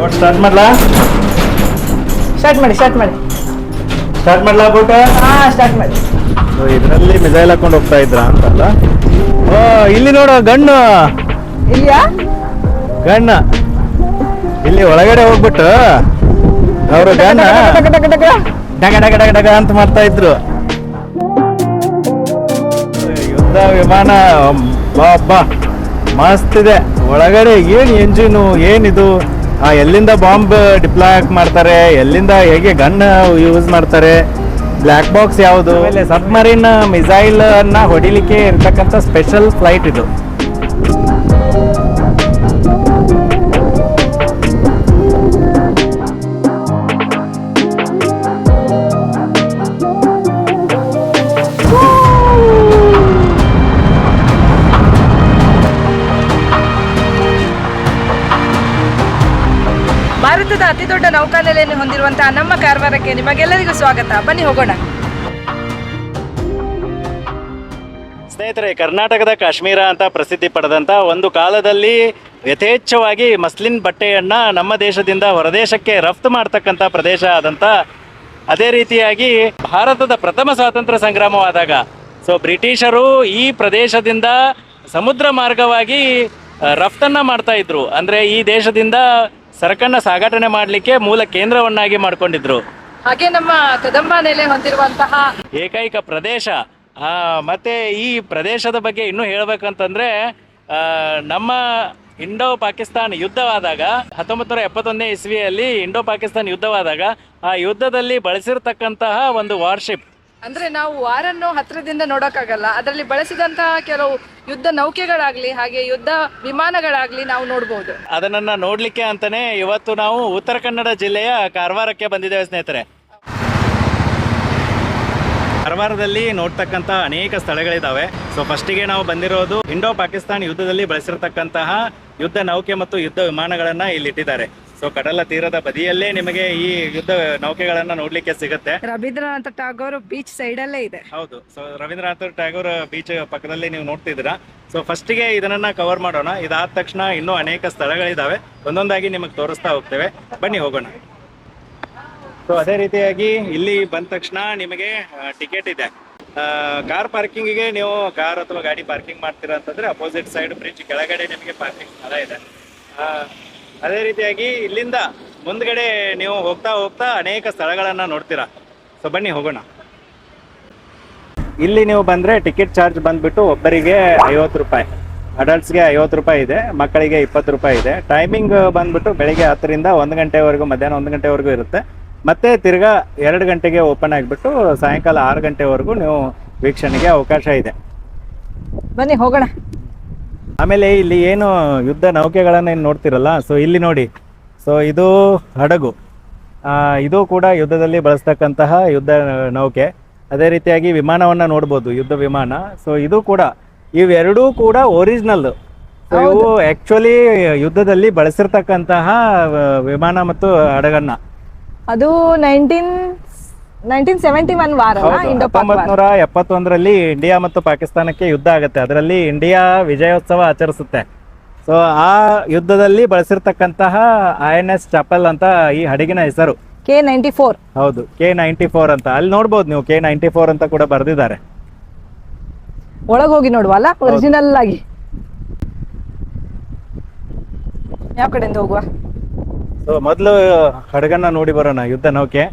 Boat start ಮಾಡ್ಲಾ start ಮಾಡಿ start ಮಾಡ್ಲಾ ಬೋಟ್? ಹಾ ಸ್ಟಾರ್ಟ್ ಮಾಡಿ. ಇದರಲ್ಲಿ ಮಿಸೈಲ್ ಹಾಕೊಂಡು ಹೋಗ್ತಾ ಇದ್ರ ಅಂತಲ್ಲ. ಓ ಇಲ್ಲಿ ನೋಡು ಗಣ್ಣು ಇಲ್ಲಿಯಾ? ಗಣ್ಣ ಇಲ್ಲಿ ಒಳಗಡೆ ಹೋಗ್ಬಿಟ್ಟು ಅವರು ಗಣ್ಣ ಡಗ ಡಗ ಡಗ ಡಗ ಅಂತ ಮಾಡ್ತಾ ಇದ್ರು. ಯುದ್ಧ ವಿಮಾನ ಬಾ ಮಸ್ತ್ ಇದೆ ಒಳಗಡೆ. ಏನ್ ಎಂಜಿನು ಏನಿದು, ಎಲ್ಲಿಂದ ಬಾಂಬ್ ಡಿಪ್ಲಾಯ್ ಮಾಡ್ತಾರೆ, ಎಲ್ಲಿಂದ ಹೇಗೆ ಗನ್ ಯೂಸ್ ಮಾಡ್ತಾರೆ, ಬ್ಲ್ಯಾಕ್ ಬಾಕ್ಸ್ ಯಾವುದು, ಆಮೇಲೆ ಸಬ್ಮರೀನ್ ಮಿಸೈಲ್ ಅನ್ನ ಹೊಡಿಲಿಕ್ಕೆ ಇರ್ತಕ್ಕಂಥ ಸ್ಪೆಷಲ್ ಫ್ಲೈಟ್ ಇದು. ಭಾರತದ ಅತಿ ದೊಡ್ಡ ನೌಕಾನೆಲೆಯನ್ನು ಹೊಂದಿರುವಂತಹ ನಮ್ಮ ಕಾರವಾರಕ್ಕೆ ನಿಮಗೆಲ್ಲರಿಗೂ ಸ್ವಾಗತ. ಬನ್ನಿ ಹೋಗೋಣ. ಸ್ನೇಹಿತರೆ, ಕರ್ನಾಟಕದ ಕಾಶ್ಮೀರ ಅಂತ ಪ್ರಸಿದ್ಧಿ ಪಡೆದಂಥ ಒಂದು ಕಾಲದಲ್ಲಿ ಯಥೇಚ್ಛವಾಗಿ ಮಸ್ಲಿನ್ ಬಟ್ಟೆಯನ್ನ ನಮ್ಮ ದೇಶದಿಂದ ಹೊರದೇಶಕ್ಕೆ ರಫ್ತು ಮಾಡ್ತಕ್ಕಂಥ ಪ್ರದೇಶ ಆದಂಥ, ಅದೇ ರೀತಿಯಾಗಿ ಭಾರತದ ಪ್ರಥಮ ಸ್ವಾತಂತ್ರ್ಯ ಸಂಗ್ರಾಮವಾದಾಗ ಬ್ರಿಟಿಷರು ಈ ಪ್ರದೇಶದಿಂದ ಸಮುದ್ರ ಮಾರ್ಗವಾಗಿ ರಫ್ತನ್ನ ಮಾಡ್ತಾ ಇದ್ರು. ಅಂದ್ರೆ ಈ ದೇಶದಿಂದ ಸರಕನ್ನ ಸಾಗಾಟನೆ ಮಾಡಲಿಕ್ಕೆ ಮೂಲ ಕೇಂದ್ರವನ್ನಾಗಿ ಮಾಡ್ಕೊಂಡಿದ್ರು. ಹಾಗೆ ನಮ್ಮ ಕದಂಬ ನೆಲೆ ಹೊಂದಿರುವಂತಹ ಏಕೈಕ ಪ್ರದೇಶ. ಮತ್ತೆ ಈ ಪ್ರದೇಶದ ಬಗ್ಗೆ ಇನ್ನೂ ಹೇಳ್ಬೇಕಂತಂದ್ರೆ, ನಮ್ಮ ಇಂಡೋ ಪಾಕಿಸ್ತಾನ್ ಯುದ್ಧವಾದಾಗ 1971ನೇ ಇಸ್ವಿಯಲ್ಲಿ ಇಂಡೋ ಪಾಕಿಸ್ತಾನ್ ಯುದ್ಧವಾದಾಗ ಆ ಯುದ್ಧದಲ್ಲಿ ಬಳಸಿರ್ತಕ್ಕಂತಹ ಒಂದು ವಾರ್ಶಿಪ್, ಅಂದ್ರೆ ನಾವು ವಾರನ್ನು ಹತ್ತಿರದಿಂದ ನೋಡೋಕ್ಕಾಗಲ್ಲ, ಅದರಲ್ಲಿ ಬಳಸಿದಂತಹ ಕೆಲವು ಯುದ್ಧ ನೌಕೆಗಳಾಗ್ಲಿ ಹಾಗೆ ಯುದ್ಧ ವಿಮಾನಗಳಾಗ್ಲಿ ನಾವು ನೋಡ್ಬೋದು. ಅದನ್ನ ನೋಡ್ಲಿಕ್ಕೆ ಅಂತಾನೆ ಇವತ್ತು ನಾವು ಉತ್ತರ ಕನ್ನಡ ಜಿಲ್ಲೆಯ ಕಾರವಾರಕ್ಕೆ ಬಂದಿದ್ದೇವೆ ಸ್ನೇಹಿತರೆ. ಕಾರವಾರದಲ್ಲಿ ನೋಡ್ತಕ್ಕಂಥ ಅನೇಕ ಸ್ಥಳಗಳಿದಾವೆ. ಫಸ್ಟಿಗೆ ನಾವು ಬಂದಿರೋದು ಇಂಡೋ ಪಾಕಿಸ್ತಾನ್ ಯುದ್ಧದಲ್ಲಿ ಬಳಸಿರ್ತಕ್ಕಂತಹ ಯುದ್ಧ ನೌಕೆ ಮತ್ತು ಯುದ್ಧ ವಿಮಾನಗಳನ್ನ ಇಲ್ಲಿ ಇಟ್ಟಿದ್ದಾರೆ. ಕಡಲ ತೀರದ ಬದಿಯಲ್ಲೇ ನಿಮಗೆ ಈ ಯುದ್ಧ ನೌಕೆಗಳನ್ನ ನೋಡ್ಲಿಕ್ಕೆ ಸಿಗುತ್ತೆ. ರವೀಂದ್ರನಾಥ ಟಾಗೋರ್ ಬೀಚ್ ಸೈಡ್ ಅಲ್ಲೇ ಇದೆ. ಹೌದು, ರವೀಂದ್ರನಾಥ ಟ್ಯಾಗೋರ್ ಬೀಚ್ ಪಕ್ಕದಲ್ಲಿ ನೀವು ನೋಡ್ತಿದ್ದೀರಾ. ಫಸ್ಟಿಗೆ ಇದನ್ನ ಕವರ್ ಮಾಡೋಣ. ಇದಾದ ತಕ್ಷಣ ಇನ್ನೂ ಅನೇಕ ಸ್ಥಳಗಳಿದಾವೆ, ಒಂದೊಂದಾಗಿ ನಿಮಗೆ ತೋರಿಸ್ತಾ ಹೋಗ್ತೇವೆ. ಬನ್ನಿ ಹೋಗೋಣ. ಅದೇ ರೀತಿಯಾಗಿ ಇಲ್ಲಿ ಬಂದ ತಕ್ಷಣ ನಿಮಗೆ ಟಿಕೆಟ್ ಇದೆ. ಕಾರ್ ಪಾರ್ಕಿಂಗಿಗೆ ನೀವು ಕಾರ್ ಅಥವಾ ಗಾಡಿ ಪಾರ್ಕಿಂಗ್ ಮಾಡ್ತೀರಾ ಅಂತಂದ್ರೆ ಅಪೋಸಿಟ್ ಸೈಡ್ ಬ್ರಿಡ್ಜ್ ಕೆಳಗಡೆ ನಿಮಗೆ ಪಾರ್ಕಿಂಗ್ ಸ್ಥಳ ಇದೆ. ಅದೇ ರೀತಿಯಾಗಿ ಇಲ್ಲಿಂದ ಮುಂದ್ಗಡೆ ನೀವು ಹೋಗ್ತಾ ಹೋಗ್ತಾ ಅನೇಕ ಸ್ಥಳಗಳನ್ನ ನೋಡ್ತೀರಾ. ಬನ್ನಿ ಹೋಗೋಣ. ಇಲ್ಲಿ ನೀವು ಬಂದ್ರೆ ಟಿಕೆಟ್ ಚಾರ್ಜ್ ಬಂದ್ಬಿಟ್ಟು ಒಬ್ಬರಿಗೆ 50 ರೂಪಾಯಿ, ಅಡಲ್ಟ್ಸ್ಗೆ 50 ರೂಪಾಯಿ ಇದೆ, ಮಕ್ಕಳಿಗೆ 20 ರೂಪಾಯಿ ಇದೆ. ಟೈಮಿಂಗ್ ಬಂದ್ಬಿಟ್ಟು ಬೆಳಿಗ್ಗೆ 10ರಿಂದ 1 ಗಂಟೆವರೆಗೂ, ಮಧ್ಯಾಹ್ನ 1 ಗಂಟೆವರೆಗೂ ಇರುತ್ತೆ. ಮತ್ತೆ ತಿರ್ಗಾ 2 ಗಂಟೆಗೆ ಓಪನ್ ಆಗಿಬಿಟ್ಟು ಸಾಯಂಕಾಲ 6 ಗಂಟೆವರೆಗೂ ನೀವು ವೀಕ್ಷಣೆಗೆ ಅವಕಾಶ ಇದೆ. ಬನ್ನಿ ಹೋಗೋಣ. ಆಮೇಲೆ ಇಲ್ಲಿ ಏನು ಯುದ್ಧ ನೌಕೆಗಳನ್ನ ಏನು ನೋಡ್ತಿರಲ್ಲ, ಇಲ್ಲಿ ನೋಡಿ. ಇದು ಹಡಗು, ಇದು ಕೂಡ ಯುದ್ಧದಲ್ಲಿ ಬಳಸ್ತಕ್ಕಂತಹ ಯುದ್ಧ ನೌಕೆ. ಅದೇ ರೀತಿಯಾಗಿ ವಿಮಾನವನ್ನ ನೋಡ್ಬೋದು, ಯುದ್ಧ ವಿಮಾನ. ಇದು ಕೂಡ, ಇವೆರಡೂ ಕೂಡ ಒರಿಜಿನಲ್. ಇವು ಆಕ್ಚುಲಿ ಯುದ್ಧದಲ್ಲಿ ಬಳಸಿರ್ತಕ್ಕಂತಹ ವಿಮಾನ ಮತ್ತು ಹಡಗನ್ನ. ಅದು 1971 ವಾರ. 1971ರಲ್ಲಿ ಇಂಡಿಯಾ ಮತ್ತು ಪಾಕಿಸ್ತಾನಕ್ಕೆ ಯುದ್ಧ ಆಗುತ್ತೆ. ಅದರಲ್ಲಿ ಇಂಡಿಯಾ ವಿಜಯೋತ್ಸವ ಆಚರಿಸುತ್ತೆ. ಆ ಯುದ್ಧದಲ್ಲಿ ಬಳಸಿರ್ತಕ್ಕಂತಹ INS ಚಾಪಲ್ ಅಂತ ಈ ಹಡಗಿನ ಹೆಸರು. K94. ಹೌದು, K94 ಅಂತ. ಅಲ್ಲಿ ನೋಡ್ಬೋದು ನೀವು, K94 ಅಂತ ಕೂಡ ಬರೆದಿದ್ದಾರೆ. ಒಳಗೆ ಹೋಗಿ ನೋಡುವಲ್ಲ, ಒರಿಜಿನಲ್ ಆಗಿ. ಯಾವ ಕಡೆಯಿಂದ ಹೋಗುವ? ಮೊದಲು ಹಡಗನ್ನ ನೋಡಿ ಬರೋಣ, ಯುದ್ಧ ನೌಕೆ.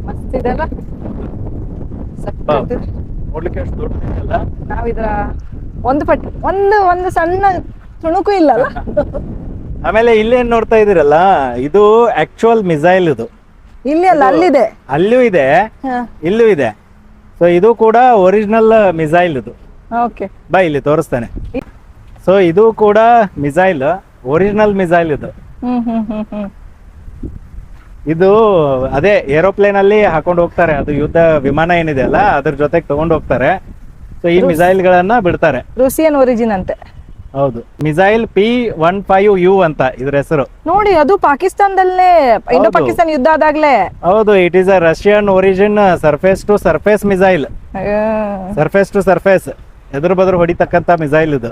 ಮಸ್ತ್ ಇದೆಲ್ಲ, ನೋಡ್ಲಿಕ್ಕೆ ಅಷ್ಟು ದೊಡ್ಡದಿಲ್ಲ. ನಾವ್ ಇದರ ಒಂದು ಸಣ್ಣ ತುಣುಕು ಇಲ್ಲಲ್ಲ. ಆಮೇಲೆ ಇಲ್ಲೇನ್ ನೋಡ್ತಾ ಇದೀರಲ್ಲ, ಇದು ಆಕ್ಚುಯಲ್ ಮಿಸೈಲ್. ಇದು ಇಲ್ಲಿ ಅಲ್ಲ, ಅಲ್ಲಿದೆ. ಅಲ್ಲೂ ಇದೆ, ಇಲ್ಲೂ ಇದೆ. ಇದು ಕೂಡ ಒರಿಜಿನಲ್ ಮಿಸೈಲ್. ಇದು ಬಾ ಇಲ್ಲಿ ತೋರಿಸ್ತೇನೆ. ಇದು ಕೂಡ ಮಿಸೈಲ್, ಒರಿಜಿನಲ್ ಮಿಸೈಲ್. ಇದು ಅದೇ ಏರೋಪ್ಲೇನ್ ಅಲ್ಲಿ ಹಾಕೊಂಡು ಹೋಗ್ತಾರೆ. ಅದು ಯುದ್ಧ ವಿಮಾನ ಏನಿದೆ ಅಲ್ಲ, ಅದ್ರ ಜೊತೆಗೆ ತಗೊಂಡು ಹೋಗ್ತಾರೆ. ಈ ಮಿಸೈಲ್ ಗಳನ್ನ ಬಿಡ್ತಾರೆ. ರೂಸಿಯನ್ ಒರಿಜಿನ್ ಅಂತೆ. ಹೌದು, ಮಿಸೈಲ್ P-15U ಅಂತ ಇದ್ರ ಹೆಸರು. ನೋಡಿ, ಅದು ಪಾಕಿಸ್ತಾನದಲ್ಲೇ ಇಂಡೋ ಪಾಕಿಸ್ತಾನ ಯುದ್ಧ ಆದಾಗ್ಲೇ. ಹೌದು, it is a Russian origin surface to surface missile. Surface to surface. ಎದುರು ಬದ್ರು ಹೊಡಿತಕ್ಕಂಥ ಮಿಸೈಲ್ ಇದು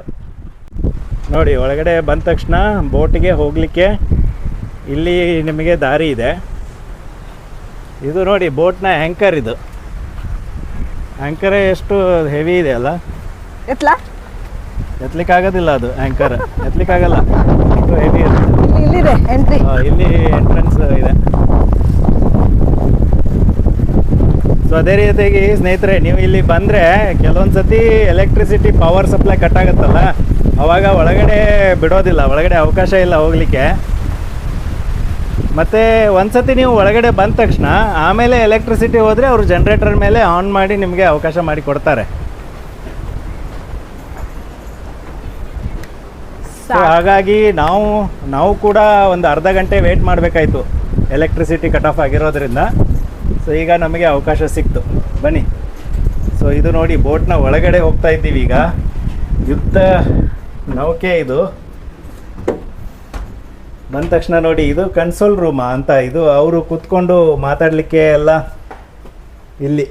ನೋಡಿ. ಒಳಗಡೆ ಬಂದ ತಕ್ಷಣ ಬೋಟಿಗೆ ಹೋಗಲಿಕ್ಕೆ ಇಲ್ಲಿ ನಿಮಗೆ ದಾರಿ ಇದೆ. ಇದು ನೋಡಿ ಬೋಟ್ನ ಆ್ಯಂಕರ್. ಇದು ಆ್ಯಂಕರೇ ಎಷ್ಟು ಹೆವಿ ಇದೆ ಅಲ್ಲ, ಎತ್ಲಾ ಎತ್ತಲಿಕ್ಕಾಗೋದಿಲ್ಲ ಅದು ಆ್ಯಂಕರ್, ಎತ್ತಲಿಕ್ಕಾಗಲ್ಲ, ಇದು ಹೆವಿ ಇರುತ್ತೆ. ಇಲ್ಲಿದೆ ಎಂಟ್ರಿ, ಇಲ್ಲಿ ಎಂಟ್ರೆನ್ಸ್ ಇದೆ. ಸೊ ಅದೇ ರೀತಿಯಾಗಿ ಸ್ನೇಹಿತರೆ, ನೀವು ಇಲ್ಲಿ ಬಂದರೆ ಕೆಲವೊಂದು ಸತಿ ಎಲೆಕ್ಟ್ರಿಸಿಟಿ ಪವರ್ ಸಪ್ಲೈ ಕಟ್ ಆಗುತ್ತಲ್ಲ, ಅವಾಗ ಒಳಗಡೆ ಬಿಡೋದಿಲ್ಲ, ಒಳಗಡೆ ಅವಕಾಶ ಇಲ್ಲ ಹೋಗಲಿಕ್ಕೆ. ಮತ್ತು ಒಂದು ಸತಿ ನೀವು ಒಳಗಡೆ ಬಂದ ತಕ್ಷಣ ಆಮೇಲೆ ಎಲೆಕ್ಟ್ರಿಸಿಟಿ ಹೋದರೆ ಅವರು ಜನ್ರೇಟರ್ ಮೇಲೆ ಆನ್ ಮಾಡಿ ನಿಮಗೆ ಅವಕಾಶ ಮಾಡಿ ಕೊಡ್ತಾರೆ. ಸೊ ಹಾಗಾಗಿ ನಾವು ಕೂಡ ಒಂದು ಅರ್ಧ ಗಂಟೆ ವೇಟ್ ಮಾಡಬೇಕಾಯ್ತು ಎಲೆಕ್ಟ್ರಿಸಿಟಿ ಕಟ್ ಆಫ್ ಆಗಿರೋದ್ರಿಂದ. ಸೊ ಈಗ ನಮಗೆ ಅವಕಾಶ ಸಿಕ್ತು, ಬನ್ನಿ. ಸೊ ಇದು ನೋಡಿ ಬೋಟ್ನ ಒಳಗಡೆ ಹೋಗ್ತಾ ಇದ್ದೀವಿ ಈಗ. ಯುದ್ಧ ನೌಕೆ ಇದು. ಬಂದ ತಕ್ಷಣ ನೋಡಿ ಇದು ಕನ್ಸೋಲ್ ರೂಮಾ ಅಂತ, ಇದು ಅವರು ಕೂತ್ಕೊಂಡು ಮಾತಾಡಲಿಕ್ಕೆ ಎಲ್ಲ, ಇಲ್ಲಿ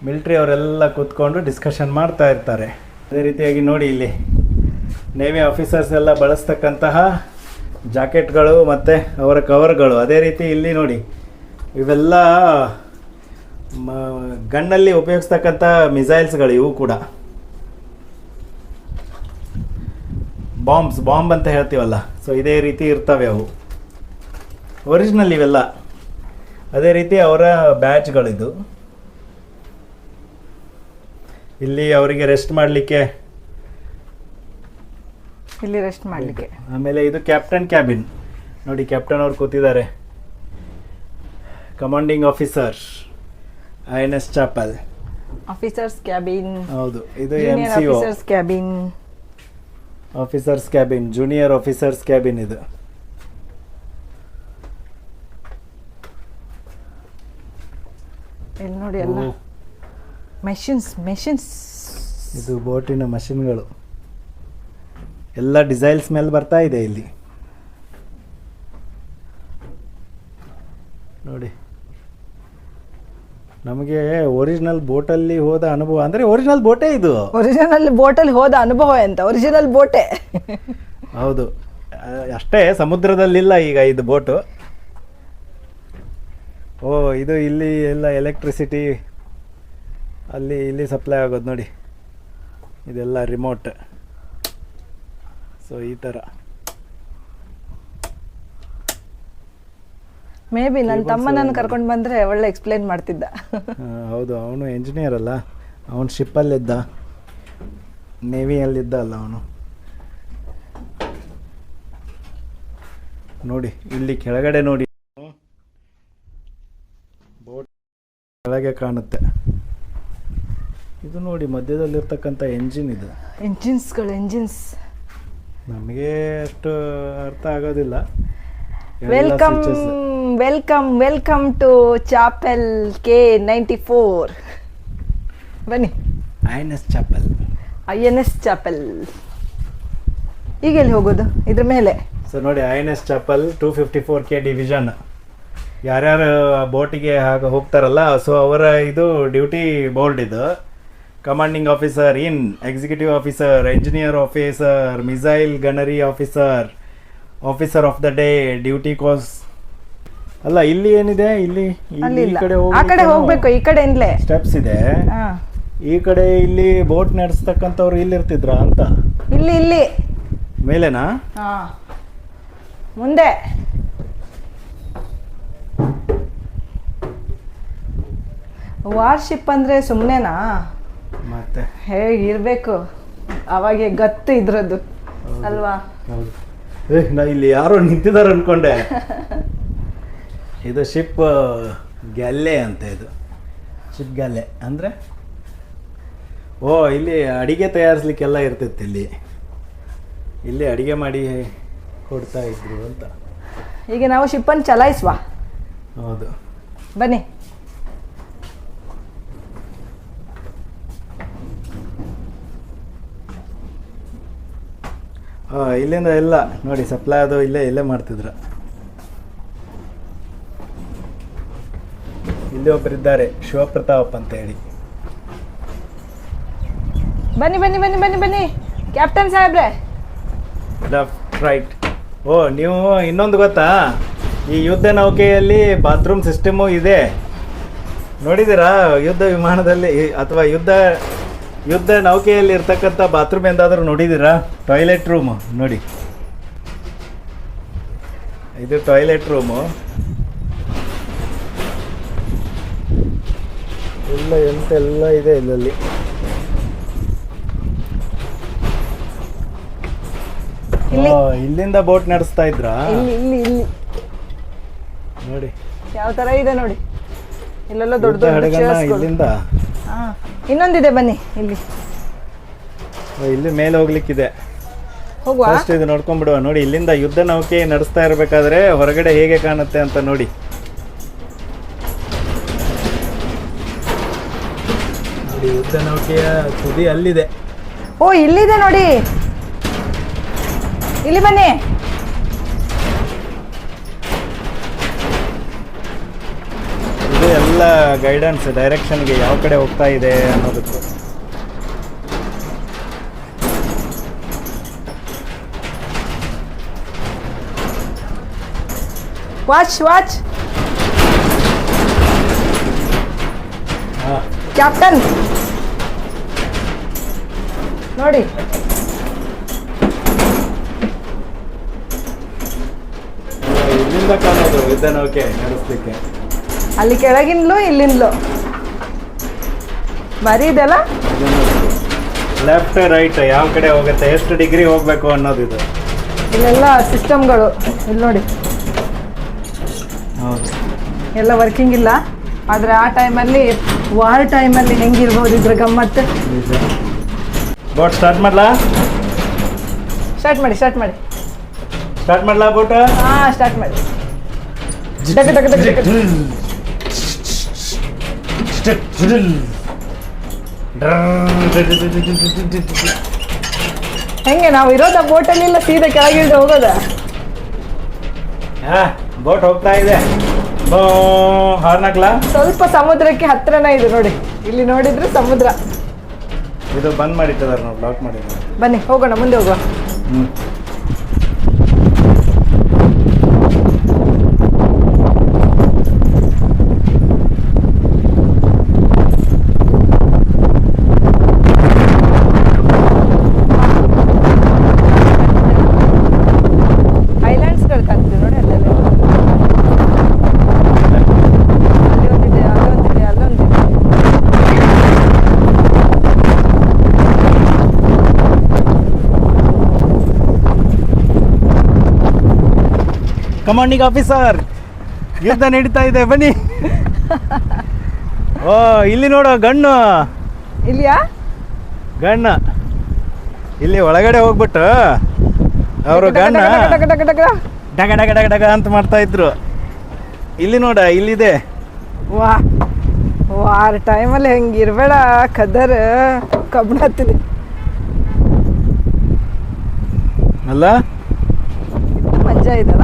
ಮಿಲ್ಟ್ರಿ ಅವರೆಲ್ಲ ಕೂತ್ಕೊಂಡು ಡಿಸ್ಕಷನ್ ಮಾಡ್ತಾ ಇರ್ತಾರೆ. ಅದೇ ರೀತಿಯಾಗಿ ನೋಡಿ ಇಲ್ಲಿ ನೇವಿ ಆಫೀಸರ್ಸ್ ಎಲ್ಲ ಬಳಸ್ತಕ್ಕಂತಹ ಜಾಕೆಟ್ಗಳು ಮತ್ತು ಅವರ ಕವರ್ಗಳು. ಅದೇ ರೀತಿ ಇಲ್ಲಿ ನೋಡಿ ಇವೆಲ್ಲ ಗನ್ನಲ್ಲಿ ಉಪಯೋಗಿಸ್ತಕ್ಕಂಥ ಮಿಸೈಲ್ಸ್ಗಳು, ಇವು ಕೂಡ ಬಾಂಬ್ ಅಂತ ಹೇಳ್ತೀವಲ್ಲ. ಸೊ ಇದೇ ರೀತಿ ಇರ್ತವೆ ಅವು, ಒರಿಜಿನಲ್ ಇವೆಲ್ಲ. ಅದೇ ರೀತಿ ಅವರ ಬ್ಯಾಚ್ಗಳಿದು. ಇಲ್ಲಿ ಅವರಿಗೆ ರೆಸ್ಟ್ ಮಾಡಲಿಕ್ಕೆ, ಇಲ್ಲಿ ರೆಸ್ಟ್ ಮಾಡಲಿಕ್ಕೆ. ಆಮೇಲೆ ಇದು ಕ್ಯಾಪ್ಟನ್ ಕ್ಯಾಬಿನ್ ನೋಡಿ, ಕ್ಯಾಪ್ಟನ್ ಅವ್ರು ಕೂತಿದ್ದಾರೆ. Commanding officer INS chapel, officers cabin. ಹೌದು, ಇದು junior MCO officers cabin. Officers cabin, junior officers cabin ಇದು. ಇಲ್ಲಿ ನೋಡಿ ಎಲ್ಲ ಮೆಷಿನ್ಸ್. ಇದು ಬೋಟಿನ ಮಷಿನ್ಗಳು ಎಲ್ಲ ಡಿಸೈಲ್ಸ್ ಮೇಲೆ ಬರ್ತಾ ಇದೆ ಇಲ್ಲಿ ನೋಡಿ. ನಮಗೆ ಒರಿಜಿನಲ್ ಬೋಟಲ್ಲಿ ಹೋದ ಅನುಭವ ಅಂದರೆ ಒರಿಜಿನಲ್ ಬೋಟೇ ಇದು. ಒರಿಜಿನಲ್ ಬೋಟಲ್ಲಿ ಹೋದ ಅನುಭವ ಅಂತ, ಒರಿಜಿನಲ್ ಬೋಟೇ. ಹೌದು, ಅಷ್ಟೇ, ಸಮುದ್ರದಲ್ಲಿಲ್ಲ ಈಗ ಇದು ಬೋಟು. ಇದು ಇಲ್ಲಿ ಎಲ್ಲ ಎಲೆಕ್ಟ್ರಿಸಿಟಿ ಇಲ್ಲಿ ಸಪ್ಲೈ ಆಗೋದು ನೋಡಿ, ಇದೆಲ್ಲ ರಿಮೋಟ್. ಸೊ ಈ ಥರ. ಮೇ ಬಿ ನನ್ನ ತಮ್ಮನನ್ನು ಕರ್ಕೊಂಡು ಬಂದರೆ ಒಳ್ಳೆ ಎಕ್ಸ್ಪ್ಲೈನ್ ಮಾಡ್ತಿದ್ದ. ಹೌದು, ಅವನು ಎಂಜಿನಿಯರ್ ಅಲ್ಲ, ಅವನು ಶಿಪ್ಪಲ್ಲಿದ್ದ, ನೇವಿಯಲ್ಲಿದ್ದ ಅಲ್ಲ ಅವನು. ನೋಡಿ ಇಲ್ಲಿ ಕೆಳಗಡೆ ನೋಡಿ, ಬೋಟ್ ಕೆಳಗೆ ಕಾಣುತ್ತೆ. ಇದು ನೋಡಿ ಮಧ್ಯದಲ್ಲಿರ್ತಕ್ಕಂಥ ಎಂಜಿನ್. ಇದು ಎಂಜಿನ್ಸ್ ನಮಗೆ ಅಷ್ಟು ಅರ್ಥ ಆಗೋದಿಲ್ಲ. Welcome to Chapal K94. ಬನ್ನಿ, INS ಚಾಪಲ್. ಈಗ ಎಲ್ಲಿ ಹೋಗೋದು? ಇದ್ರ ಮೇಲೆ. ಸೊ ನೋಡಿ INS ಚಾಪಲ್ 254K ಡಿವಿಷನ್. ಯಾರ್ಯಾರು ಬೋಟಿಗೆ ಹೋಗ್ತಾರಲ್ಲ, ಸೊ ಅವರ ಇದು ಡ್ಯೂಟಿ ಬೋರ್ಡ್. ಇದು commanding officer in, executive officer, engineer officer, missile gunnery officer, officer of the day, duty course ಅಲ್ಲ. ಇಲ್ಲಿ ಏನಿದೆ, ಇಲ್ಲಿ ಈ ಕಡೆ ಹೋಗ್ಬೇಕು, ಈ ಕಡೆಯಿಂದಲೇ ಸ್ಟೆಪ್ಸ್ ಇದೆ. ಈ ಕಡೆ ಇಲ್ಲಿ ಬೋಟ್ ನಡೆಸ್ತಕ್ಕಂಥವ್ರು ಇಲ್ಲಿ ಇರ್ತಿದ್ರ ಅಂತ. ಇಲ್ಲಿ ಮೇಲೆನಾ? ಮುಂದೆ ವಾರ್ಶಿಪ್ ಅಂದ್ರೆ ಸುಮ್ಮನೆನಾ? ಮತ್ತೆ ಹೇಗಿರ್ಬೇಕು ಅವಾಗೆ ಗತ್ತು ಇದ್ರದ್ದು ಅಲ್ವಾ? ಹೌದು. ನಾ ಇಲ್ಲಿ ಯಾರೋ ನಿಂತಿದ್ದಾರೆ ಅನ್ಕೊಂಡೆ. ಇದು ಶಿಪ್ ಗ್ಯಾಲೆ ಅಂತ. ಇದು ಶಿಪ್ ಗ್ಯಾಲೆ ಅಂದರೆ ಇಲ್ಲಿ ಅಡಿಗೆ ತಯಾರಿಸ್ಲಿಕ್ಕೆಲ್ಲ ಇರ್ತಿತ್ತು. ಇಲ್ಲಿ ಅಡಿಗೆ ಮಾಡಿ ಕೊಡ್ತಾ ಇದ್ರು ಅಂತ. ಈಗ ನಾವು ಶಿಪ್ಪನ್ನು ಚಲಾಯಿಸುವ. ಹೌದು, ಬನ್ನಿ. ಇಲ್ಲಿಂದ ಎಲ್ಲ ನೋಡಿ ಸಪ್ಲೈ ಅದು ಇಲ್ಲೇ ಮಾಡ್ತಿದ್ರು. ಇಲ್ಲಿ ಒಬ್ಬರಿದ್ದಾರೆ, ಶಿವಪ್ರತಾಪ್ ಅಂತ ಹೇಳಿ. ಬನ್ನಿ ಬನ್ನಿ ಬನ್ನಿ ಬನ್ನಿ ಬನ್ನಿ ಕ್ಯಾಪ್ಟನ್ ಸಾಹೇಬ್ರೆ. Left right. ಓ ನೀವು ಇನ್ನೊಂದು ಗೊತ್ತಾ, ಈ ಯುದ್ಧ ನೌಕೆಯಲ್ಲಿ ಬಾತ್ರೂಮ್ ಸಿಸ್ಟಮು ಇದೆ ನೋಡಿದ್ದೀರಾ? ಯುದ್ಧ ವಿಮಾನದಲ್ಲಿ ಅಥವಾ ಯುದ್ಧ ನೌಕೆಯಲ್ಲಿ ಇರ್ತಕ್ಕಂಥ ಬಾತ್ರೂಮ್ ಎಂದಾದರೂ ನೋಡಿದ್ದೀರಾ? ಟಾಯ್ಲೆಟ್ ರೂಮು ನೋಡಿ, ಇದು ಟಾಯ್ಲೆಟ್ ರೂಮು. ಎಲ್ಲ ಎಂತೆಲ್ಲ ಇದೆ ಇದರಲ್ಲಿ. ಇಲ್ಲಿಂದ ಬೋಟ್ ನಡೆಸ್ತಾ ಇದ್ರಾ? ಇಲ್ಲಿ ಇಲ್ಲಿ ಇಲ್ಲಿ ನೋಡಿ ಯಾವ ತರ ಇದೆ ನೋಡಿ, ಇಲ್ಲೆಲ್ಲ ದೊಡ್ಡ ದೊಡ್ಡ ಹಡಗನ್ನ chairsಗಳು. ಇಲ್ಲಿಂದ ಹಾ ಇನ್ನೊಂದಿದೆ ಬನ್ನಿ ಇಲ್ಲಿ ಇಲ್ಲಿ ಮೇಲೆ ಹೋಗ್ಲಿಕ್ಕಿದೆ. ಹೋಗುವ. ಫಸ್ಟ್ ಇದು ನೋಡ್ಕೊಂಡ್ಬಿಡುವ. ನೋಡಿ ಇಲ್ಲಿಂದ ಯುದ್ಧ ನೌಕೆ ನಡೆಸ್ತಾ ಇರಬೇಕಾದ್ರೆ ಹೊರಗಡೆ ಹೇಗೆ ಕಾಣುತ್ತೆ ಅಂತ ನೋಡಿ. ನೋಡಿ ಯುದ್ಧ ನೌಕೆಯ ತುದಿ ಅಲ್ಲಿದೆ. ಓ ಇಲ್ಲಿದೆ ನೋಡಿ, ಇಲ್ಲಿ ಬನ್ನಿ. ಇದು ಎಲ್ಲ ಗೈಡೆನ್ಸ್, ಡೈರೆಕ್ಷನ್ಗೆ ಯಾವ ಕಡೆ ಹೋಗ್ತಾ ಇದೆ ಅನ್ನೋದಕ್ಕೆ. ವಾಚ್ ವಾಚ್ ಕ್ಯಾಪ್ಟನ್ ನೋಡಿ. ಇಲ್ಲಿಂದ ಕಾಣೋದು ಯುದ್ಧ ನೌಕೆ ನಡೆಸ್ಲಿಕ್ಕೆ. ಅಲ್ಲಿ ಕೆಳಗಿನ್ಲು ಇಲ್ಲಿಂದ್ಲು ಬರೀ ಇದೆಲ್ಲ. ಲೆಫ್ಟ್ ರೈಟ್ ಯಾವ ಕಡೆ ಹೋಗುತ್ತೆ, ಎಷ್ಟು ಡಿಗ್ರಿ ಹೋಗ್ಬೇಕು ಅನ್ನೋದು ಇದು. ಇಲ್ಲೆಲ್ಲ ಸಿಸ್ಟಮ್ಗಳು ಇಲ್ಲಿ ನೋಡಿ. ಹೌದು, ಎಲ್ಲ ವರ್ಕಿಂಗ್ ಇಲ್ಲ, ಆದರೆ ಆ ಟೈಮಲ್ಲಿ ವಾರ್ ಟೈಮಲ್ಲಿ ಹೆಂಗಿರ್ಬೋದು ಇದ್ರ ಗಮ್ಮತ್ತು. ಬೋಟ್ ಸ್ಟಾರ್ಟ್ ಮಾಡ್ಲಾ? ಸ್ಟಾರ್ಟ್ ಮಾಡಿ ಸ್ಟಾರ್ಟ್ ಮಾಡಿ. ಸ್ಟಾರ್ಟ್ ಮಾಡ್ಲಾ ಬೋಟ್? ಹಾ ಸ್ಟಾರ್ಟ್ ಮಾಡಿ. ಟಕ ಟಕ ಟಕ ಟಕ. ಹೆಂಗೆ ನಾವು ಇರೋದ ಬೋಟಲ್ಲಿ ಇಲ್ಲ ಸೀದಾ ಕೆಳಗಿಳಿದು ಹೋಗೋದ? ಬೋಟ್ ಹೋಗ್ತಾ ಇದೆ. ಹಾರ್ನ್ ಹಾಕ್ಲಾ? ಸ್ವಲ್ಪ ಸಮುದ್ರಕ್ಕೆ ಹತ್ರನೇ ಇದೆ ನೋಡಿ, ಇಲ್ಲಿ ನೋಡಿದ್ರೆ ಸಮುದ್ರ. ಇದು ಬಂದ್ ಮಾಡಿಟ್ಟಿದ್ದಾರೆ ನಾವು, ಬ್ಲಾಕ್ ಮಾಡಿದ್ದಾರೆ. ಬನ್ನಿ ಹೋಗೋಣ, ಮುಂದೆ ಹೋಗುವ. ಐಲ್ಯಾಂಡ್ಸ್ಗಳು ಕಾಣ್ತಿದೆ ನೋಡಿ ಅಲ್ಲೆಲ್ಲ. ಅಲ್ಲಿ ಒಂದಿದೆ, ಅಲ್ಲೊಂದಿದೆ, ಅಲ್ಲೊಂದಿದೆ. ಕಮಾಂಡಿಂಗ್ ಆಫೀಸರ್, ಯುದ್ಧ ನಡೀತಾ ಇದೆ ಬನ್ನಿ. ಓ ಇಲ್ಲಿ ನೋಡು ಗಣ್ಣು, ಇಲ್ಲಿಯಾ ಗಣ್ಣ. ಇಲ್ಲಿ ಒಳಗಡೆ ಹೋಗ್ಬಿಟ್ಟು ಅವರು ಗಣ್ಣ ಟಕ ಟಕ ಟಕ. ಡಗ ಡಗ ಡಗ ಡಗ ಅಂತ ಮಾಡ್ತಾ ಇದ್ರು. ಇಲ್ಲಿ ನೋಡ, ಇಲ್ಲಿದೆ. ವಾ ವಾರ ಟೈಮಲ್ಲಿ ಹೆಂಗಿರ್ಬೇಡ ಕದರ್ ಕಬ್ಬಣ ಹತ್ತಿದೆ ಅಲ್ಲ, ಮಜಾ ಇದಲ್ಲ.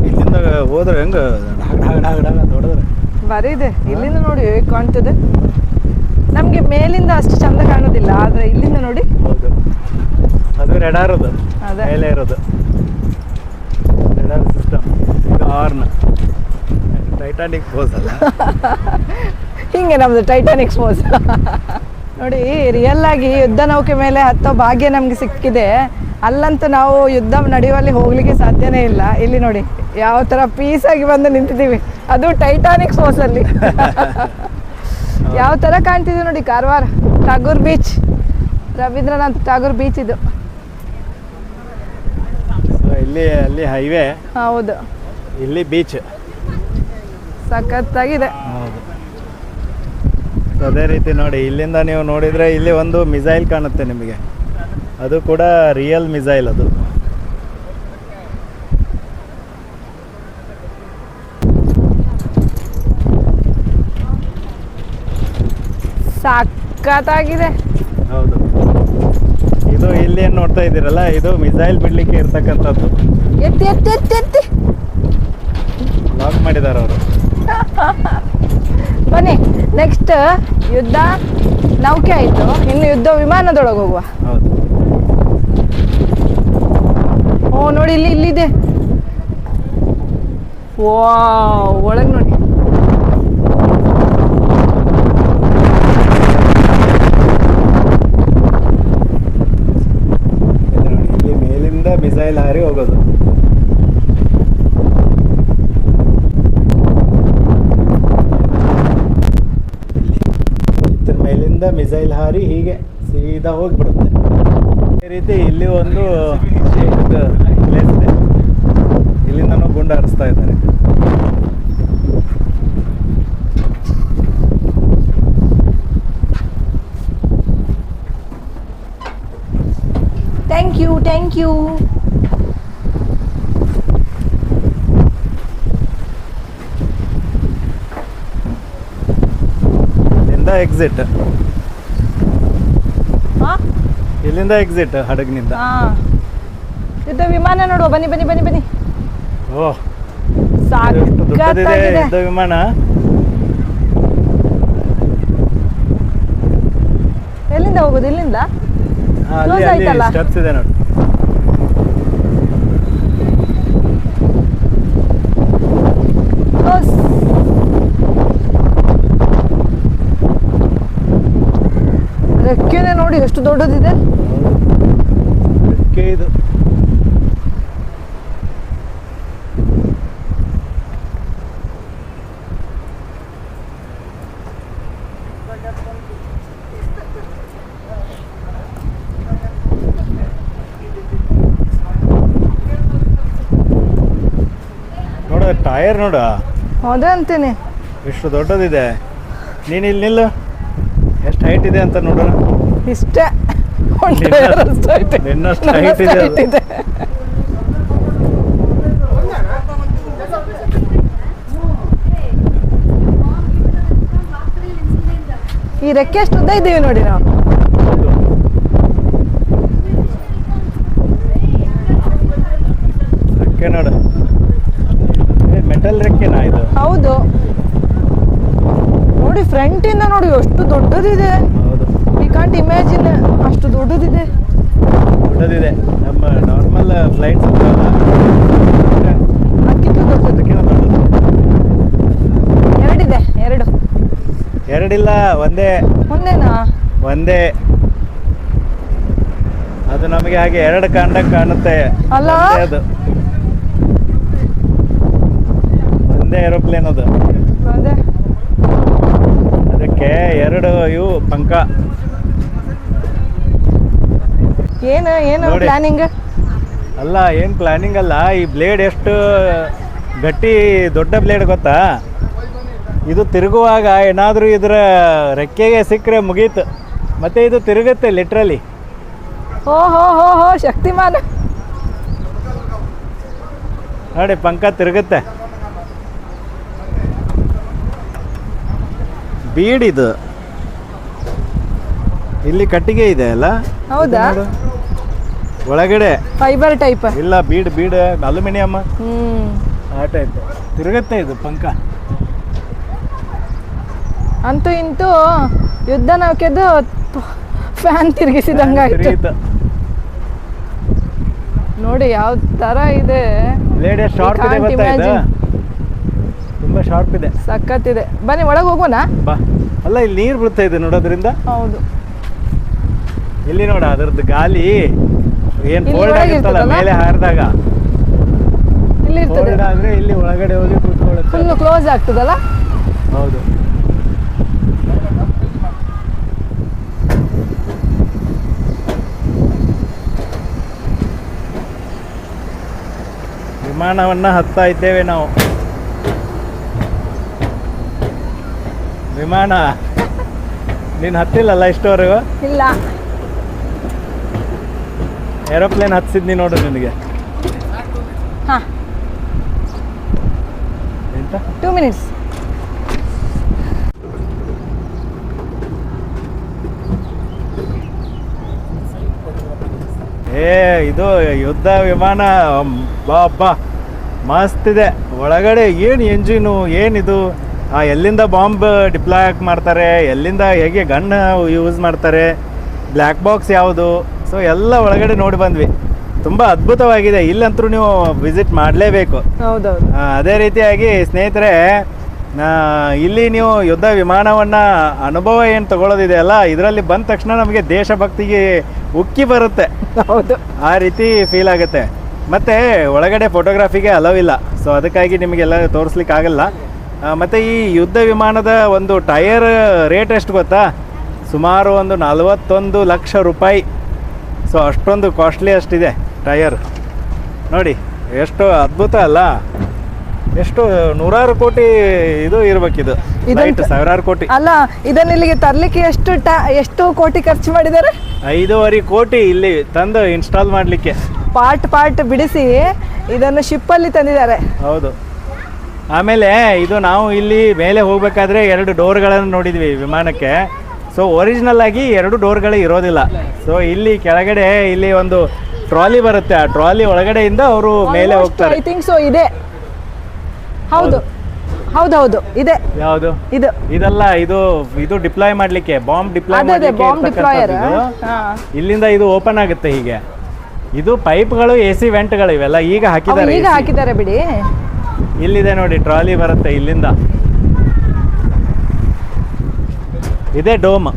ಇಲ್ಲಿಂದ ಹೋದ್ರೆ ಹೆಂಗ ಡಗ ಡಗ ಡಗ ಡಗ ದೊಡ್ಡದ್ರೆ ಬರೀ ಇದೆ. ಇಲ್ಲಿಂದ ನೋಡಿ ಹೇಗೆ ಕಾಣ್ತದೆ. ನಮಗೆ ಮೇಲಿಂದ ಅಷ್ಟು ಚಂದ ಕಾಣೋದಿಲ್ಲ, ಆದರೆ ಇಲ್ಲಿಂದ ನೋಡಿ. ಹೌದು, ಅದು ರೆಡಾರ್, ಅದು ಅದೇ. ಮೇಲೆ ಇರೋದು ರೆಡಾರ್ ಸಿಸ್ಟಮ್. ಈಗ ಹಾರ್ನ್, ಟೈಟಾನಿಕ್ ಪೋಸ್ ಅಲ್ಲ. ಹಿಂಗೆ ನಮ್ದು ಟೈಟಾನಿಕ್ ಸ್ಪೋಸ್ ನೋಡಿ. ರಿಯಲ್ ಆಗಿ ಯುದ್ಧ ನೌಕೆ ಮೇಲೆ ಹತ್ತೋ ಭಾಗ್ಯ ನಮ್ಗೆ ಸಿಕ್ಕಿದೆ. ಅಲ್ಲಂತೂ ನಾವು ಯುದ್ಧ ನಡೆಯುವಲ್ಲಿ ಹೋಗ್ಲಿಕ್ಕೆ ಸಾಧ್ಯನೇ ಇಲ್ಲ. ಇಲ್ಲಿ ನೋಡಿ ಯಾವ ಥರ ಪೀಸಾಗಿ ಬಂದು ನಿಂತಿದ್ದೀವಿ, ಅದು ಟೈಟಾನಿಕ್ ಸ್ಪೋಸಲ್ಲಿ. ಯಾವ ಥರ ಕಾಣ್ತಿದೆ ನೋಡಿ. ಕಾರವಾರ ಟಾಗೂರ್ ಬೀಚ್, ರವೀಂದ್ರನಾಥ್ ಟಾಗೂರ್ ಬೀಚ್ ಇದು. ಇಲ್ಲಿ ಅಲ್ಲಿ ಹೈವೇ, ಹೌದು, ಇಲ್ಲಿ ಬೀಚ್. ಸಖತ್ತಾಗಿದೆ. ಹೌದು, ಅದೇ ರೀತಿ ನೋಡಿ, ಇಲ್ಲಿಂದ ನೀವು ನೋಡಿದರೆ ಇಲ್ಲಿ ಒಂದು ಮಿಸೈಲ್ ಕಾಣುತ್ತೆ ನಿಮಗೆ. ಅದು ಕೂಡ ರಿಯಲ್ ಮಿಸೈಲ್. ಅದು ಸಖತ್ತಾಗಿದೆ. ಹೌದು, ಇದು ಇಲ್ಲಿ ಏನು ನೋಡ್ತಾ ಇದ್ದೀರಲ್ಲ, ಇದು ಮಿಸೈಲ್ ಬಿಡ್ಲಿಕ್ಕೆ ಇರ್ತಕ್ಕಂಥದ್ದು. ಎತ್ತಿ ಎತ್ತಿ ಎತ್ತಿ ಎತ್ತಿ ಲಾಕ್ ಮಾಡಿದ್ದಾರೆ ಅವರು. ಬನ್ನಿ ನೆಕ್ಸ್ಟ್ ಯುದ್ಧ ನೌಕೆ ಆಯ್ತು, ಇನ್ನು ಯುದ್ಧ ವಿಮಾನದೊಳಗೆ ಹೋಗುವ. ಹೌದು. ಓ ನೋಡಿ ಇಲ್ಲಿದೆ. ವಾವ್, ಒಳಗೆ ನೋಡಿ. ಇಲ್ಲಿ ಮೇಲಿಂದ ಮಿಸೈಲ್ ಹಾರಿ ಹೋಗೋದು. ಇದ್ರ ಮೇಲಿಂದ ಮಿಸೈಲ್ ಹಾರಿ ಹೀಗೆ ಸೀದಾ ಹೋಗ್ಬಿಡುತ್ತೆ. ಅದೇ ರೀತಿ ಇಲ್ಲಿ ಒಂದು ಪ್ಲೇಸ್ ಇದೆ, ಇಲ್ಲಿಂದನೂ ಗುಂಡು ಹಾರಿಸ್ತಾ ಇದ್ದಾರೆ. Thank you, thank you. ಇಲ್ಲಿಂದ ಎಕ್ಸಿಟ್, ಹಾ ಇಲ್ಲಿಂದ ಎಕ್ಸಿಟ್ ಹಡಗಿನಿಂದ. ಹಾ, ಯುದ್ಧ ವಿಮಾನ ನೋಡುವ. ಬನ್ನಿ ಬನ್ನಿ ಬನ್ನಿ ಬನ್ನಿ. ಓಹ್, ಎಷ್ಟು ದೊಡ್ಡದಿದೆ ಸಾಕಾಗಿದೆ. ಯುದ್ಧ ವಿಮಾನ. ಎಲ್ಲಿಂದ ಹೋಗುದು? ಇಲ್ಲಿಂದ ಅಲ್ಲಿ Close ಅಲ್ಲಿ ಆಯ್ತಲ್ಲ? ಸ್ಟೆಪ್ಸ್ ಇದೆ ನೋಡಿ. Close. ರೆಕ್ಕೆನೆ ನೋಡಿ ಎಷ್ಟು ದೊಡ್ಡದಿದೆ. ರೆಕ್ಕೆ ಇದು. ನೋಡ ಟೈರ್ ನೋಡ ಅದೇ ಅಂತೀನಿ. ಎಷ್ಟು ದೊಡ್ಡದಿದೆ. ನೀನು ಇಲ್ಲಿ ನಿಲ್ಲು, ಎಷ್ಟು ಹೈಟ್ ಇದೆ ಅಂತ ನೋಡೋಣ. ಇಷ್ಟೇ ನಿನ್ನಷ್ಟು height ಇದೆ ಅದು. ಈ ರೆಕ್ಕೆ ಎಷ್ಟು ಉದ್ದ ಇದ್ದೀವಿ ನೋಡಿ ನಾವು. ರೆಕ್ಕೆ ನೋಡು, ಮೆಟಲ್ ರೆಕ್ಕೆನಾ ಇದು? ಹೌದು ನೋಡಿ, ಫ್ರಂಟ್ ಇಂದ ನೋಡಿ ಎಷ್ಟು ದೊಡ್ಡದಿದೆ. ಹೌದು, ವಿ ಕಾಂಟ್ ಇಮ್ಯಾಜಿನ್, ಅಷ್ಟು ದೊಡ್ಡದಿದೆ. ದೊಡ್ಡದಿದೆ. ನಮ್ಮ ನಾರ್ಮಲ್ ಫ್ಲೈಟ್ಸ್ ಅದಕ್ಕಿಂತ ದೊಡ್ಡದು. ಅದಕ್ಕಿಂತ ದೊಡ್ಡದು. ಎರಡಿದೆ, ಎರಡು. ಎರಡಿಲ್ಲ, ಒಂದೇ. ಒಂದೇನಾ? ಒಂದೇ. ಅದು ನಮಗೆ ಹಾಗೆ ಎರಡು ಕಾಣುತ್ತೆ. ಅಲ್ಲ? ಒಂದೇ ಅದು, ಒಂದೇ ಏರೋಪ್ಲೇನ್ ಅದು. ಅದೇ. ಅದಕ್ಕೆ ಎರಡು ಇವು ಪಂಕ. ಏನು ನೋಡಿ. ಪ್ಲಾನಿಂಗ್? ಅಲ್ಲ, ಏನು ಪ್ಲಾನಿಂಗ್ ಅಲ್ಲ. ಈ ಬ್ಲೇಡ್ ಎಷ್ಟು ಗಟ್ಟಿ ದೊಡ್ಡ ಬ್ಲೇಡ್ ಗೊತ್ತಾ? ಇದು ತಿರುಗುವಾಗ ಏನಾದರೂ ಇದರ ರೆಕ್ಕೆಗೆ ಸಿಕ್ಕರೆ ಮುಗೀತು. ಮತ್ತೆ ಇದು ತಿರುಗುತ್ತೆ ಲಿಟ್ರಲಿ. ಹೋ ಹೋ ಹೋ ಹೋ, ಶಕ್ತಿಮಾನ. ನೋಡಿ, ಪಂಕ ತಿರುಗುತ್ತೆ. ಬೀಡಿದು ಇಲ್ಲಿ ಕಟ್ಟಿಗೆ ಇದೆ ಅಲ್ಲ? ಹೌದಾ? ಇದು ನೋಡು. ಒಳಗಡೆ ಫೈಬರ್ ಟೈಪ್. ಇಲ್ಲ, ಬೀಡ್ ಅಲ್ಯೂಮಿನಿಯಂ ಹ್ಮ್. ಆ ಟೈಪ್ ತಿರುಗುತ್ತೆ ಇದು ಪಂಕ. ಅಂತೂ ಇಂತೂ ಯುದ್ಧ ನೌಕೆದು ಫ್ಯಾನ್ ತಿರುಗಿಸಿದಂಗಾಯ್ತು. ತಿರುಗಿತು. ನೋಡಿ ಯಾವ ತರ ಇದೆ. ಬ್ಲೇಡ್ ಎಷ್ಟು ಶಾರ್ಪ್ ಇದೆ can't ಗೊತ್ತಾ ಇದು? imagine. ತುಂಬಾ ಶಾರ್ಪ್ ಇದೆ. ಸಖತ್ತಿದೆ. ಬನ್ನಿ ಒಳಗೆ ಹೋಗೋಣ. ಬಾ. ಅಲ್ಲ, ಇಲ್ಲಿ ನೀರು ಬೀಳ್ತಾ ಇದೆ ನೋಡೋದ್ರಿಂದ. ಹೌದು. ಇಲ್ಲಿ ನೋಡ ಅದ್ರದ್ದು ಗಾಲಿ ಏನ್ ಇಲ್ಲಿ ಫೋಲ್ಡ್ ಒಳಗೆ ಆಗಿರ್ತಲ್ಲ ಇರ್ತದಲ್ಲ? ಮೇಲೆ ಹಾರಿದಾಗ. ಇಲ್ಲಿ ಇರ್ತದೆ. ಫೋಲ್ಡ್ ಆದ್ರೆ ಇಲ್ಲಿ ಒಳಗಡೆ ಹೋಗಿ ಕೂತ್ಕೊಳ್ಳುತ್ತೆ. ಫುಲ್ ಕ್ಲೋಸ್ ಆಗ್ತದಲ್ಲ? ಹೌದು. ವಿಮಾನವನ್ನ ಹತ್ತಾ ಇದ್ದೇವೆ ನಾವು. ವಿಮಾನ ನೀನು ಹತ್ತಿಲ್ಲಲ್ಲ ಇಷ್ಟವರೆಗೂ? ಇಲ್ಲ. ಏರೋಪ್ಲೇನ್ ಹತ್ಸಿದ್ನಿ ನೋಡು ನಿನಗೆ. ಹಾ, ಎಂತ 2 minutes. ಇದು ಯುದ್ಧ ವಿಮಾನ. ಬಾ ಮಸ್ತ್ ಇದೆ. ಒಳಗಡೆ ಏನು ಎಂಜಿನು, ಏನಿದು ಎಲ್ಲಿಂದ ಬಾಂಬ್ ಡಿಪ್ಲಾಯ್ ಮಾಡ್ತಾರೆ, ಎಲ್ಲಿಂದ ಹೇಗೆ ಗನ್ ಯೂಸ್ ಮಾಡ್ತಾರೆ, ಬ್ಲ್ಯಾಕ್ ಬಾಕ್ಸ್ ಯಾವುದು, ಸೊ ಎಲ್ಲ ಒಳಗಡೆ ನೋಡಿ ಬಂದ್ವಿ. ತುಂಬ ಅದ್ಭುತವಾಗಿದೆ. ಇಲ್ಲಂತರೂ ನೀವು ವಿಸಿಟ್ ಮಾಡಲೇಬೇಕು. ಹೌದೌದು. ಅದೇ ರೀತಿಯಾಗಿ ಸ್ನೇಹಿತರೆ, ಇಲ್ಲಿ ನೀವು ಯುದ್ಧ ವಿಮಾನವನ್ನು ಅನುಭವ ಏನು ತಗೊಳ್ಳೋದಿದೆ ಅಲ್ಲ, ಇದರಲ್ಲಿ ಬಂದ ತಕ್ಷಣ ನಮಗೆ ದೇಶಭಕ್ತಿಗೆ ಉಕ್ಕಿ ಬರುತ್ತೆ. ಹೌದು, ಆ ರೀತಿ ಫೀಲ್ ಆಗುತ್ತೆ. ಮತ್ತು ಒಳಗಡೆ ಫೋಟೋಗ್ರಾಫಿಗೆ ಅಲವ್ ಇಲ್ಲ, ಸೊ ಅದಕ್ಕಾಗಿ ನಿಮಗೆಲ್ಲ ತೋರಿಸ್ಲಿಕ್ಕೆ ಆಗಲ್ಲ. ಮತ್ತು ಈ ಯುದ್ಧ ವಿಮಾನದ ಒಂದು ಟಯರ್ ರೇಟ್ ಎಷ್ಟು ಗೊತ್ತಾ? ಸುಮಾರು ಒಂದು 41 ಲಕ್ಷ ರೂಪಾಯಿ. ಸೊ ಅಷ್ಟೊಂದು ಕಾಸ್ಟ್ಲಿ ಅಷ್ಟಿದೆ ಟಯರ್. ನೋಡಿ ಎಷ್ಟು ಅದ್ಭುತ ಅಲ್ಲ, ಎಷ್ಟು ನೂರಾರು ಕೋಟಿ ಇದು ಇರ್ಬೇಕಿದು, ಸಾವಿರಾರು ಕೋಟಿ ಅಲ್ಲ. ಇದನ್ನ ಇಲ್ಲಿಗೆ ತರ್ಲಿಕ್ಕೆ ಎಷ್ಟು ಕೋಟಿ ಖರ್ಚು ಮಾಡಿದ್ದಾರೆ? 5.5 ಕೋಟಿ ಇಲ್ಲಿ ತಂದು ಇನ್ಸ್ಟಾಲ್ ಮಾಡಲಿಕ್ಕೆ. ಪಾರ್ಟ್ ಬಿಡಿಸಿ ಇದನ್ನು ಶಿಪ್ಪಲ್ಲಿ ತಂದಿದ್ದಾರೆ. ಹೌದು. ಆಮೇಲೆ ಇದು ನಾವು ಇಲ್ಲಿ ಮೇಲೆ ಹೋಗ್ಬೇಕಾದ್ರೆ 2 ಡೋರ್ಗಳನ್ನು ನೋಡಿದ್ವಿ ವಿಮಾನಕ್ಕೆ. ಸೊ ಒರಿಜಿನಲ್ ಆಗಿ 2 ಡೋರ್ಗಳು ಇರೋದಿಲ್ಲ. ಸೊ ಇಲ್ಲಿ ಕೆಳಗಡೆ ಇಲ್ಲಿ ಒಂದು ಟ್ರಾಲಿ ಬರುತ್ತೆ, ಆ ಟ್ರಾಲಿ ಒಳಗಡೆಯಿಂದ ಅವರು ಮೇಲೆ ಹೋಗ್ತಾರೆ. ಐ ಥಿಂಕ್ ಸೊ ಇದೆ. ಹೌದು ಹೌದೌದು ಇದೆ. ಯಾವುದು ಇದು? ಇದಲ್ಲ, ಇದು ಡಿಪ್ಲಾಯ್ ಮಾಡ್ಲಿಕ್ಕೆ, ಬಾಂಬ್ ಡಿಪ್ಲಾಯ್ ಇಲ್ಲಿಂದ ಇದು ಓಪನ್ ಆಗುತ್ತೆ ಹೀಗೆ. ಇದು ಪೈಪ್ಗಳು, AC ವೆಂಟ್ಗಳು ಇವೆಲ್ಲ ಈಗ ಹಾಕಿದ್ದಾರೆ ಬಿಡಿ. ಇಲ್ಲಿದೆ ನೋಡಿ, ಟ್ರಾಲಿ ಬರುತ್ತೆ ಇಲ್ಲಿಂದ. ಇದೇ ಡೋಮ್,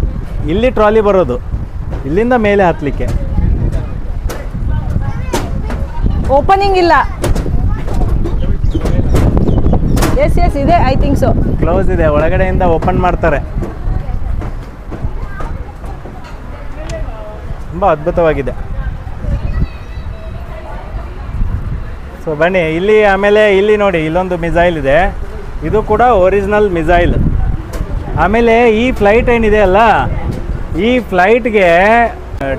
ಇಲ್ಲಿ ಟ್ರಾಲಿ ಬರೋದು, ಇಲ್ಲಿಂದ ಮೇಲೆ ಹತ್ತಲಿಕ್ಕೆ. ಓಪನಿಂಗ್ ಇಲ್ಲ. ಎಸ್ ಇದೆ, ಐ ಥಿಂಕ್ ಸೊ. ಕ್ಲೋಸ್ ಇದೆ, ಒಳಗಡೆಯಿಂದ ಓಪನ್ ಮಾಡ್ತಾರೆ. ತುಂಬ ಅದ್ಭುತವಾಗಿದೆ. ಸೊ ಬನ್ನಿ ಇಲ್ಲಿ. ಆಮೇಲೆ ಇಲ್ಲಿ ನೋಡಿ, ಇಲ್ಲೊಂದು ಮಿಸೈಲ್ ಇದೆ, ಇದು ಕೂಡ ಒರಿಜಿನಲ್ ಮಿಸೈಲ್. ಆಮೇಲೆ ಈ ಫ್ಲೈಟ್ ಏನಿದೆ ಅಲ್ಲ, ಈ ಫ್ಲೈಟ್ಗೆ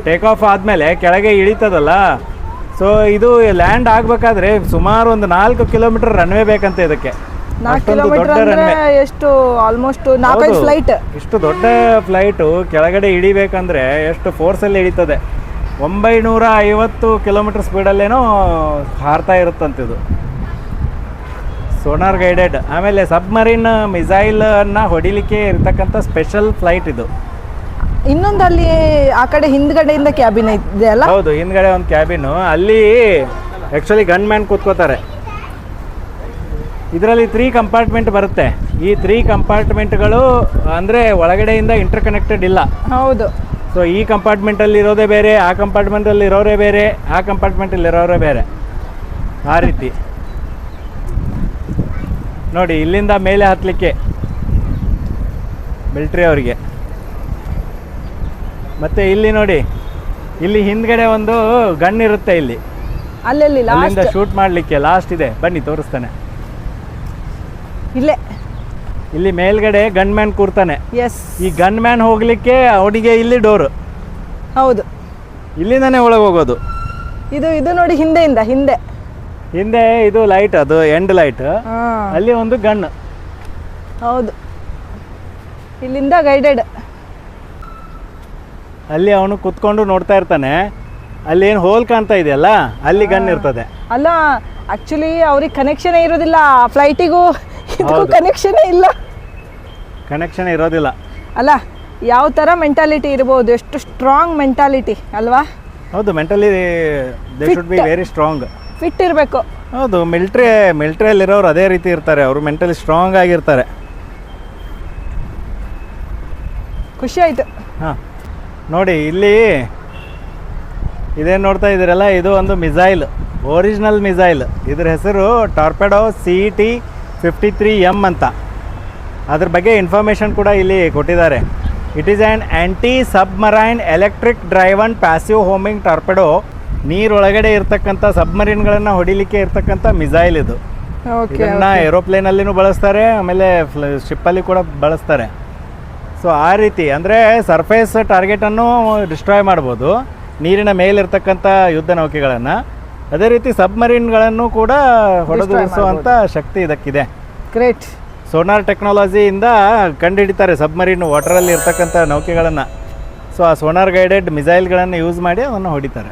ಟೇಕ್ ಆಫ್ ಆದಮೇಲೆ ಕೆಳಗೆ ಇಳಿತದಲ್ಲ, ಸೊ ಇದು ಲ್ಯಾಂಡ್ ಆಗಬೇಕಾದ್ರೆ ಸುಮಾರು ಒಂದು 4 ಕಿಲೋಮೀಟರ್ ರನ್ವೇ ಬೇಕಂತೆ ಇದಕ್ಕೆ. 4 ಕಿಲೋಮೀಟರ್ ಅಂದ್ರೆ ಎಷ್ಟು? Almost 4-5 flight. ಇಷ್ಟು ದೊಡ್ಡ ಫ್ಲೈಟು ಕೆಳಗಡೆ ಇಳಿಬೇಕಂದ್ರೆ ಎಷ್ಟು ಫೋರ್ಸಲ್ಲಿ ಇಳಿತದೆ. 950 ಕಿಲೋಮೀಟರ್ ಸ್ಪೀಡಲ್ಲೇನೋ ಹಾರ್ತಾ ಇರುತ್ತಂತಿದು. Sonar guided. ಆಮೇಲೆ ಸಬ್ಮರೀನ್ ಮಿಸೈಲನ್ನು ಹೊಡಿಲಿಕ್ಕೆ ಇರ್ತಕ್ಕಂಥ ಸ್ಪೆಷಲ್ ಫ್ಲೈಟ್ ಇದು. ಇನ್ನೊಂದು ಅಲ್ಲಿ ಆ ಕಡೆ ಹಿಂದ್ಗಡೆಯಿಂದ ಕ್ಯಾಬಿನ್ ಇದೆ ಅಲ್ಲ? ಹೌದು, ಹಿಂದ್ಗಡೆ ಒಂದು ಕ್ಯಾಬಿನು. ಅಲ್ಲಿ ಆ್ಯಕ್ಚುಲಿ ಗನ್ ಮ್ಯಾನ್ ಕೂತ್ಕೋತಾರೆ. ಇದರಲ್ಲಿ 3 ಕಂಪಾರ್ಟ್ಮೆಂಟ್ ಬರುತ್ತೆ. ಈ 3 ಕಂಪಾರ್ಟ್ಮೆಂಟ್ಗಳು ಅಂದರೆ ಒಳಗಡೆಯಿಂದ ಇಂಟರ್ ಕನೆಕ್ಟೆಡ್ ಇಲ್ಲ. ಹೌದು. ಸೊ ಈ ಕಂಪಾರ್ಟ್ಮೆಂಟಲ್ಲಿ ಇರೋದೇ ಬೇರೆ, ಆ ಕಂಪಾರ್ಟ್ಮೆಂಟಲ್ಲಿ ಇರೋರೇ ಬೇರೆ, ಆ ಕಂಪಾರ್ಟ್ಮೆಂಟಲ್ಲಿ ಇರೋರೇ ಬೇರೆ, ಆ ರೀತಿ ನೋಡಿ. ಇಲ್ಲಿಂದ ಮೇಲೆ ಹತ್ತಲಿಕ್ಕೆ ಮಿಲ್ಟ್ರಿ ಅವರಿಗೆ. ಮತ್ತು ಇಲ್ಲಿ ನೋಡಿ, ಇಲ್ಲಿ ಹಿಂದ್ಗಡೆ ಒಂದು ಗನ್ ಇರುತ್ತೆ ಇಲ್ಲಿ, ಅಲ್ಲಿಂದ ಶೂಟ್ ಮಾಡಲಿಕ್ಕೆ. ಲಾಸ್ಟ್ ಇದೆ, ಬನ್ನಿ ತೋರಿಸ್ತಾನೆ. ಇಲ್ಲಿ ಮೇಲ್ಗಡೆ ಗನ್ ಮ್ಯಾನ್ ಕೂರ್ತಾನೆ. ಈ ಗನ್ ಮ್ಯಾನ್ ಹೋಗ್ಲಿಕ್ಕೆ ಅವನಿಗೆ ಇಲ್ಲಿ ಡೋರ್. ಹೌದು, ಇಲ್ಲಿಂದಾನೆ ಒಳಗೆ ಹೋಗೋದು. ಇದು ನೋಡಿ, ಹಿಂದೆ ಇದು ಲೈಟ್, ಅದು ಎಂಡ್ ಲೈಟ್. ಅಲ್ಲಿ ಒಂದು ಗನ್. ಹೌದು, ಇಲ್ಲಿಂದ ಗೈಡೆಡ್. ಅಲ್ಲಿ ಅವನು ಕುತ್ಕೊಂಡು ನೋಡ್ತಾ ಇರ್ತಾನೆ. ಅಲ್ಲಿ ಏನು ಹೋಲ್ ಕಾಣ್ತಾ ಇದೆಯಲ್ಲ, ಅಲ್ಲಿ ಗನ್ ಇರ್ತದೆ. ಅಲ್ಲ, ಆಕ್ಚುಲಿ ಅವ್ರಿಗೆ ಕನೆಕ್ಷನ್ ಇರೋದಿಲ್ಲ, ಫ್ಲೈಟಿಗೂ ಕನೆಕ್ಷನ್ ಇರೋದಿಲ್ಲ. ಅಲ್ಲ, ಯಾವ ಥರ ಮೆಂಟಾಲಿಟಿ ಇರ್ಬೋದು, ಎಷ್ಟು ಸ್ಟ್ರಾಂಗ್ ಮೆಂಟಾಲಿಟಿ ಅಲ್ವಾ? ಹೌದು, mentally they should be very strong. Fit ಇರಬೇಕು. ಹೌದು, ಮಿಲಿಟ್ರಿಯಲ್ಲಿರೋರು ಅದೇ ರೀತಿ ಇರ್ತಾರೆ, ಅವರು ಮೆಂಟಲಿ ಸ್ಟ್ರಾಂಗ್ ಆಗಿರ್ತಾರೆ. ಖುಷಿ ಆಯಿತು. ಹಾಂ, ನೋಡಿ ಇಲ್ಲಿ ಇದೇನು ನೋಡ್ತಾ ಇದ್ದೀರಲ್ಲ, ಇದು ಒಂದು ಮಿಸೈಲ್, ಒರಿಜಿನಲ್ ಮಿಸೈಲ್. ಇದ್ರ ಹೆಸರು ಟಾರ್ಪೆಡೋ CT-53M ಅಂತ. ಅದ್ರ ಬಗ್ಗೆ ಇನ್ಫಾರ್ಮೇಷನ್ ಕೂಡ ಇಲ್ಲಿ ಕೊಟ್ಟಿದ್ದಾರೆ. It is an anti submarine electric driven passive homing torpedo. ನೀರೊಳಗಡೆ ಇರ್ತಕ್ಕಂಥ ಸಬ್ಮರೀನ್ಗಳನ್ನು ಹೊಡಿಲಿಕ್ಕೆ ಇರ್ತಕ್ಕಂಥ ಮಿಸೈಲ್ ಇದು. ಇದನ್ನು ಏರೋಪ್ಲೇನಲ್ಲಿನೂ ಬಳಸ್ತಾರೆ, ಆಮೇಲೆ ಶಿಪ್ಪಲ್ಲಿ ಕೂಡ ಬಳಸ್ತಾರೆ. ಸೊ ಆ ರೀತಿ ಅಂದರೆ ಸರ್ಫೇಸ್ ಟಾರ್ಗೆಟನ್ನು ಡಿಸ್ಟ್ರಾಯ್ ಮಾಡ್ಬೋದು, ನೀರಿನ ಮೇಲಿರ್ತಕ್ಕಂಥ ಯುದ್ಧ ನೌಕೆಗಳನ್ನು. ಅದೇ ರೀತಿ ಸಬ್ಮರೀನ್ಗಳನ್ನು ಕೂಡ ಹೊಡೆದುರಿಸುವಂಥ ಶಕ್ತಿ ಇದಕ್ಕಿದೆ. ಗ್ರೇಟ್. ಸೋನಾರ್ ಟೆಕ್ನಾಲಜಿಯಿಂದ ಕಂಡುಹಿಡಿತಾರೆ ಸಬ್ಮರೀನ್ ವಾಟರಲ್ಲಿ ಇರ್ತಕ್ಕಂಥ ನೌಕೆಗಳನ್ನು. ಸೊ ಆ ಸೋನಾರ್ ಗೈಡೆಡ್ ಮಿಸೈಲ್ಗಳನ್ನು ಯೂಸ್ ಮಾಡಿ ಅದನ್ನು ಹೊಡಿತಾರೆ.